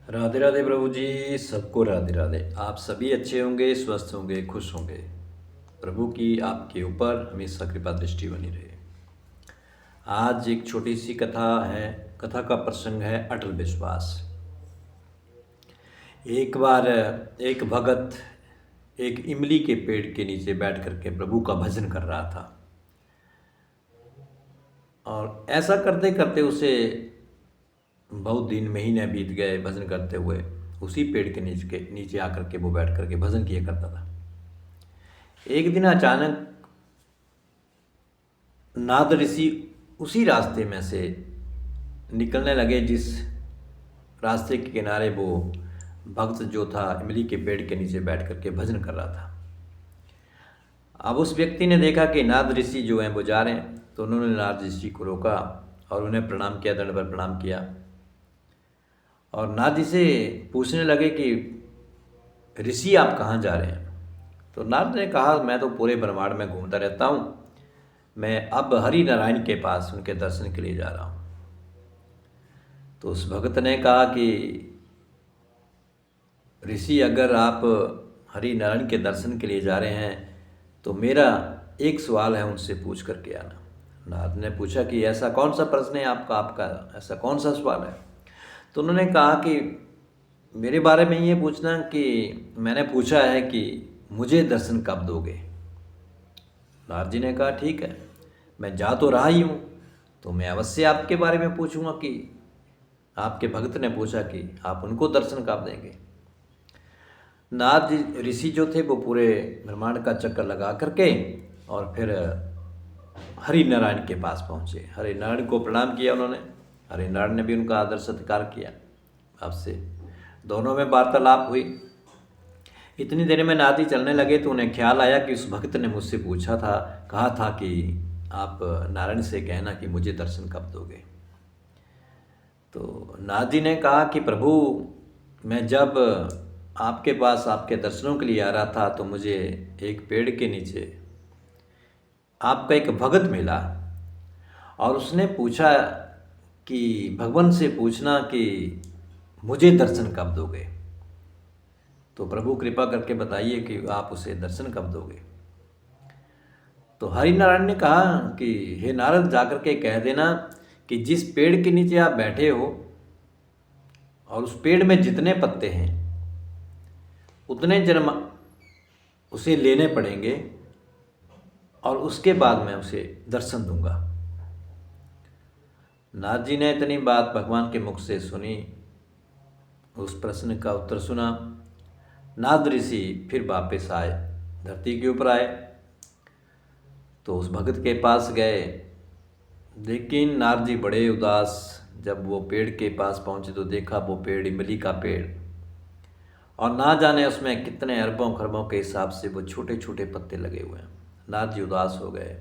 राधे राधे प्रभु जी, सबको राधे राधे। आप सभी अच्छे होंगे, स्वस्थ होंगे, खुश होंगे। प्रभु की आपके ऊपर हमेशा कृपा दृष्टि बनी रहे। आज एक छोटी सी कथा है। कथा का प्रसंग है अटल विश्वास। एक बार एक भगत एक इमली के पेड़ के नीचे बैठ करके प्रभु का भजन कर रहा था। और ऐसा करते करते उसे बहुत दिन महीने बीत गए भजन करते हुए। उसी पेड़ के नीचे आकर के वो बैठ करके भजन किया करता था। एक दिन अचानक नाद ऋषि उसी रास्ते में से निकलने लगे जिस रास्ते के किनारे वो भक्त जो था इमली के पेड़ के नीचे बैठ करके भजन कर रहा था। अब उस व्यक्ति ने देखा कि नाद ऋषि जो हैं वो जा रहे हैं, तो उन्होंने नाद ऋषि को रोका और उन्हें प्रणाम किया, दंडवत प्रणाम किया। और नाद जी से पूछने लगे कि ऋषि आप कहाँ जा रहे हैं? तो नारद ने कहा, मैं तो पूरे ब्रह्मांड में घूमता रहता हूँ, मैं अब हरि नारायण के पास उनके दर्शन के लिए जा रहा हूँ। तो उस भक्त ने कहा कि ऋषि, अगर आप हरि नारायण के दर्शन के लिए जा रहे हैं तो मेरा एक सवाल है, उनसे पूछ करके आना। नारद ने पूछा कि ऐसा कौन सा प्रश्न है आपका ऐसा कौन सा सवाल है? तो उन्होंने कहा कि मेरे बारे में ये पूछना कि मैंने पूछा है कि मुझे दर्शन कब दोगे? नारद जी ने कहा, ठीक है, मैं जा तो रहा ही हूँ, तो मैं अवश्य आपके बारे में पूछूंगा कि आपके भक्त ने पूछा कि आप उनको दर्शन कब देंगे। नारद जी ऋषि जो थे वो पूरे ब्रह्मांड का चक्कर लगा करके और फिर हरि नारायण के पास पहुँचे। हरि नारायण को प्रणाम किया उन्होंने। हरि नारायण ने भी उनका आदर सत्कार किया। आपसे दोनों में वार्तालाप हुई। इतनी देर में नारद जी चलने लगे तो उन्हें ख्याल आया कि उस भक्त ने मुझसे कहा था कि आप नारायण से कहना कि मुझे दर्शन कब दोगे। तो नारद जी ने कहा कि प्रभु, मैं जब आपके पास आपके दर्शनों के लिए आ रहा था तो मुझे एक पेड़ के नीचे आपका एक भगत मिला और उसने पूछा कि भगवान से पूछना कि मुझे दर्शन कब दोगे। तो प्रभु कृपा करके बताइए कि आप उसे दर्शन कब दोगे। तो हरि नारायण ने कहा कि हे नारद, जाकर के कह देना कि जिस पेड़ के नीचे आप बैठे हो और उस पेड़ में जितने पत्ते हैं उतने जन्म उसे लेने पड़ेंगे और उसके बाद मैं उसे दर्शन दूंगा। नारद जी ने इतनी बात भगवान के मुख से सुनी, उस प्रश्न का उत्तर सुना। नारद ऋषि फिर वापस आए, धरती के ऊपर आए तो उस भगत के पास गए, लेकिन नारद जी बड़े उदास। जब वो पेड़ के पास पहुंचे तो देखा वो पेड़ इमली का पेड़, और ना जाने उसमें कितने अरबों खरबों के हिसाब से वो छोटे छोटे पत्ते लगे हुए हैं। नारद जी उदास हो गए,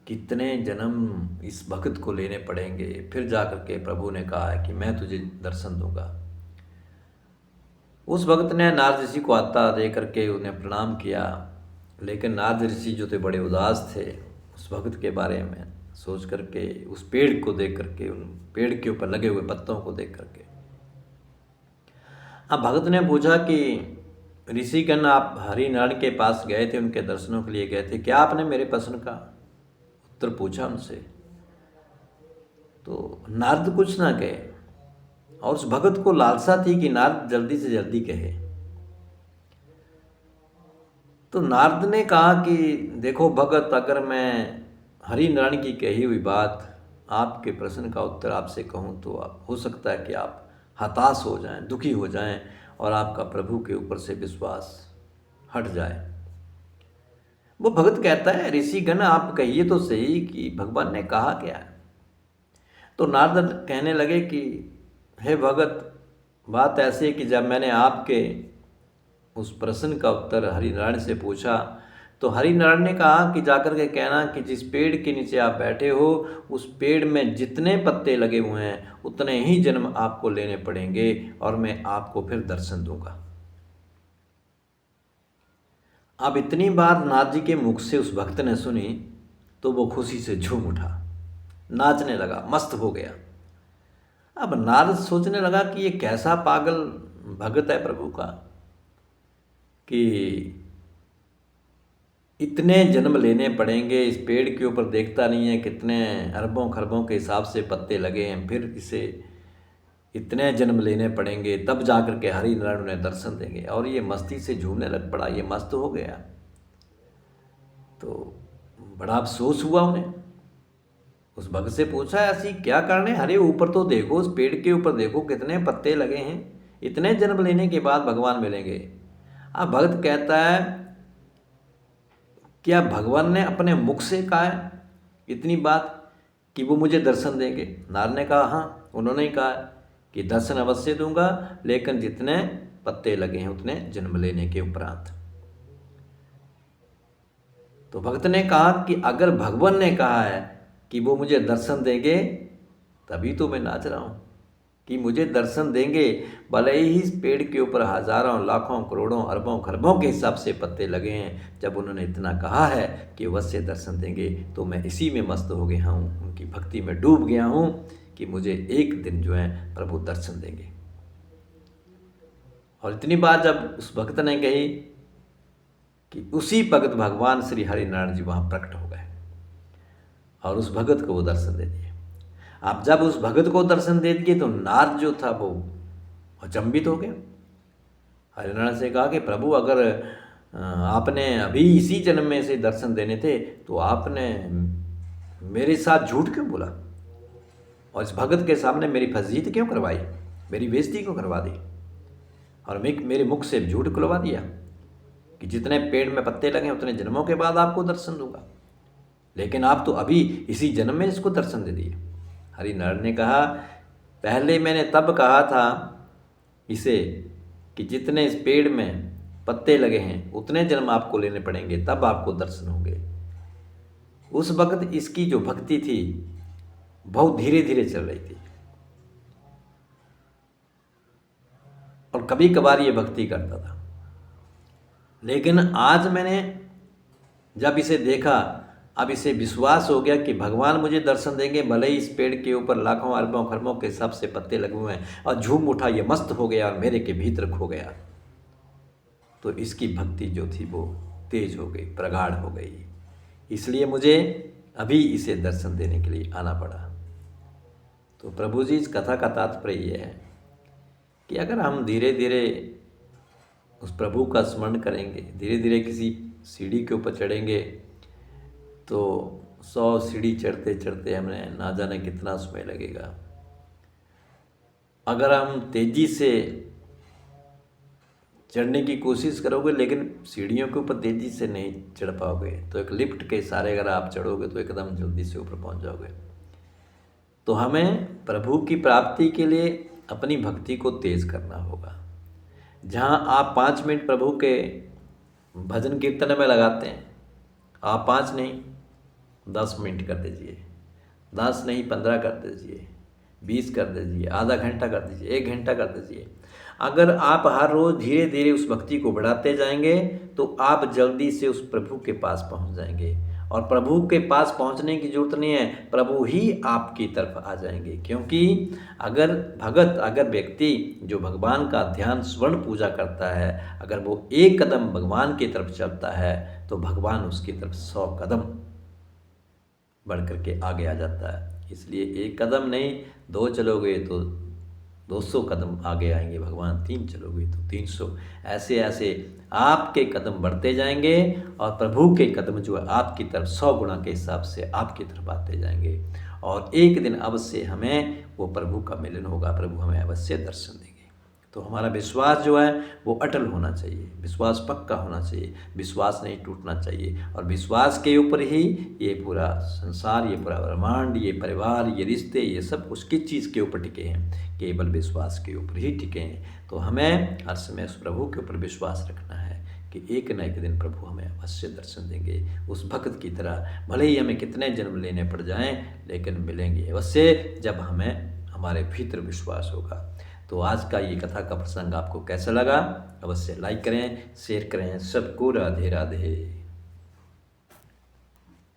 कितने जन्म इस भक्त को लेने पड़ेंगे। फिर जाकर के प्रभु ने कहा है कि मैं तुझे दर्शन दूंगा। उस भक्त ने नारद ऋषि को आता दे करके उन्हें प्रणाम किया, लेकिन नारद ऋषि जो थे बड़े उदास थे उस भक्त के बारे में सोच करके, उस पेड़ को देख करके, उन पेड़ के ऊपर लगे हुए पत्तों को देख करके। अब भगत ने पूछा कि ऋषिगण, आप हरि नारायण के पास गए थे, उनके दर्शनों के लिए गए थे, क्या आपने मेरे प्रश्न का उत्तर पूछा उनसे? तो नारद कुछ ना कहे, और उस भगत को लालसा थी कि नारद जल्दी से जल्दी कहे। तो नारद ने कहा कि देखो भगत, अगर मैं हरि नारायण की कही हुई बात आपके प्रश्न का उत्तर आपसे कहूँ तो हो सकता है कि आप हताश हो जाएं, दुखी हो जाएं और आपका प्रभु के ऊपर से विश्वास हट जाए। वो भगत कहता है, ऋषिगण आप कहिए तो सही कि भगवान ने कहा क्या है। तो नारद कहने लगे कि हे भगत, बात ऐसी है कि जब मैंने आपके उस प्रश्न का उत्तर हरिनारायण से पूछा तो हरिनारायण ने कहा कि जाकर के कहना कि जिस पेड़ के नीचे आप बैठे हो उस पेड़ में जितने पत्ते लगे हुए हैं उतने ही जन्म आपको लेने पड़ेंगे और मैं आपको फिर दर्शन दूंगा। अब इतनी बात नाथ जी के मुख से उस भक्त ने सुनी तो वो खुशी से झूम उठा, नाचने लगा, मस्त हो गया। अब नारद सोचने लगा कि ये कैसा पागल भगत है प्रभु का कि इतने जन्म लेने पड़ेंगे, इस पेड़ के ऊपर देखता नहीं है कितने अरबों खरबों के हिसाब से पत्ते लगे हैं, फिर इसे इतने जन्म लेने पड़ेंगे तब जाकर के हरि नारायण उन्हें दर्शन देंगे। और ये मस्ती से झूमने लग पड़ा, ये मस्त हो गया। तो बड़ा अफसोस हुआ उन्हें। उस भक्त से पूछा, ऐसी क्या कारण है? अरे ऊपर तो देखो, उस पेड़ के ऊपर देखो कितने पत्ते लगे हैं, इतने जन्म लेने के बाद भगवान मिलेंगे। अब भक्त कहता है, क्या भगवान ने अपने मुख से कहा है इतनी बात कि वो मुझे दर्शन देंगे? नारद ने कहा, हाँ, उन्होंने ही कहा कि दर्शन अवश्य दूंगा, लेकिन जितने पत्ते लगे हैं उतने जन्म लेने के उपरांत। तो भक्त ने कहा कि अगर भगवान ने कहा है कि वो मुझे दर्शन देंगे, तभी तो मैं नाच रहा हूँ कि मुझे दर्शन देंगे। भले ही इस पेड़ के ऊपर हजारों लाखों करोड़ों अरबों खरबों के हिसाब से पत्ते लगे हैं, जब उन्होंने इतना कहा है कि अवश्य दर्शन देंगे, तो मैं इसी में मस्त हो गया हूँ, उनकी भक्ति में डूब गया हूँ कि मुझे एक दिन जो है प्रभु दर्शन देंगे। और इतनी बात जब उस भक्त ने कही कि उसी भगत भगवान श्री हरिनारायण जी वहाँ प्रकट हो गए और उस भगत को वो दर्शन दे दिए। आप जब उस भगत को दर्शन दे दिए तो नारद जो था वो अचंभित हो गया। हरिनारायण से कहा कि प्रभु, अगर आपने अभी इसी जन्म में से दर्शन देने थे तो आपने मेरे साथ झूठ क्यों बोला और इस भगत के सामने मेरी फजीहत क्यों करवाई, मेरी बेइज्जती क्यों करवा दी और मेरे मुख से झूठ खुलवा दिया कि जितने पेड़ में पत्ते लगे उतने जन्मों के बाद आपको दर्शन दूंगा, लेकिन आप तो अभी इसी जन्म में इसको दर्शन दे दिए। हरिनारायण ने कहा, पहले मैंने तब कहा था इसे कि जितने इस पेड़ में पत्ते लगे हैं उतने जन्म आपको लेने पड़ेंगे, तब आपको दर्शन होंगे। उस वक्त इसकी जो भक्ति थी बहुत धीरे धीरे चल रही थी और कभी कभार ये भक्ति करता था, लेकिन आज मैंने जब इसे देखा, अब इसे विश्वास हो गया कि भगवान मुझे दर्शन देंगे, भले ही इस पेड़ के ऊपर लाखों अरबों खरबों के हिसाब से पत्ते लगे हुए हैं, और झूम उठा, ये मस्त हो गया और मेरे के भीतर खो गया। तो इसकी भक्ति जो थी वो तेज हो गई, प्रगाढ़ हो गई, इसलिए मुझे अभी इसे दर्शन देने के लिए आना पड़ा। तो प्रभु जी, इस कथा का तात्पर्य ये है कि अगर हम धीरे धीरे उस प्रभु का स्मरण करेंगे, धीरे धीरे किसी सीढ़ी के ऊपर चढ़ेंगे, तो 100 सीढ़ी चढ़ते चढ़ते हमें ना जाने कितना समय लगेगा। अगर हम तेजी से चढ़ने की कोशिश करोगे लेकिन सीढ़ियों के ऊपर तेजी से नहीं चढ़ पाओगे, तो एक लिफ्ट के सहारे अगर आप चढ़ोगे तो एकदम जल्दी से ऊपर पहुंच जाओगे। तो हमें प्रभु की प्राप्ति के लिए अपनी भक्ति को तेज करना होगा। जहाँ आप 5 मिनट प्रभु के भजन कीर्तन में लगाते हैं, आप 5 नहीं 10 मिनट कर दीजिए, 10 नहीं 15 कर दीजिए, 20 कर दीजिए, आधा घंटा कर दीजिए, 1 घंटा कर दीजिए। अगर आप हर रोज़ धीरे धीरे उस भक्ति को बढ़ाते जाएंगे तो आप जल्दी से उस प्रभु के पास पहुंच जाएंगे। और प्रभु के पास पहुंचने की जरूरत नहीं है, प्रभु ही आपकी तरफ आ जाएंगे। क्योंकि अगर व्यक्ति जो भगवान का ध्यान स्वर्ण पूजा करता है, अगर वो एक कदम भगवान की तरफ चलता है तो भगवान उसकी तरफ 100 कदम बढ़ करके आगे आ जाता है। इसलिए 1 कदम नहीं, 2 चलोगे तो 200 कदम आगे आएंगे भगवान, 3 चलोगे तो 300। ऐसे ऐसे आपके कदम बढ़ते जाएंगे और प्रभु के कदम जो है आपकी तरफ 100 गुना के हिसाब से आपकी तरफ आते जाएंगे। और एक दिन अवश्य हमें वो प्रभु का मिलन होगा, प्रभु हमें अवश्य दर्शन देंगे। तो हमारा विश्वास जो है वो अटल होना चाहिए, विश्वास पक्का होना चाहिए, विश्वास नहीं टूटना चाहिए। और विश्वास के ऊपर ही ये पूरा संसार, ये पूरा ब्रह्मांड, ये परिवार, ये रिश्ते, ये सब कुछ किस चीज़ के ऊपर टिके हैं? केवल विश्वास के ऊपर ही टिके हैं। तो हमें हर समय उस प्रभु के ऊपर विश्वास रखना है कि एक न एक दिन प्रभु हमें अवश्य दर्शन देंगे। उस भक्त की तरह भले ही हमें कितने जन्म लेने पड़ जाएं, लेकिन मिलेंगे अवश्य जब हमें हमारे भीतर विश्वास होगा। तो आज का ये कथा का प्रसंग आपको कैसा लगा? अवश्य लाइक करें, शेयर करें। सबको राधे राधे।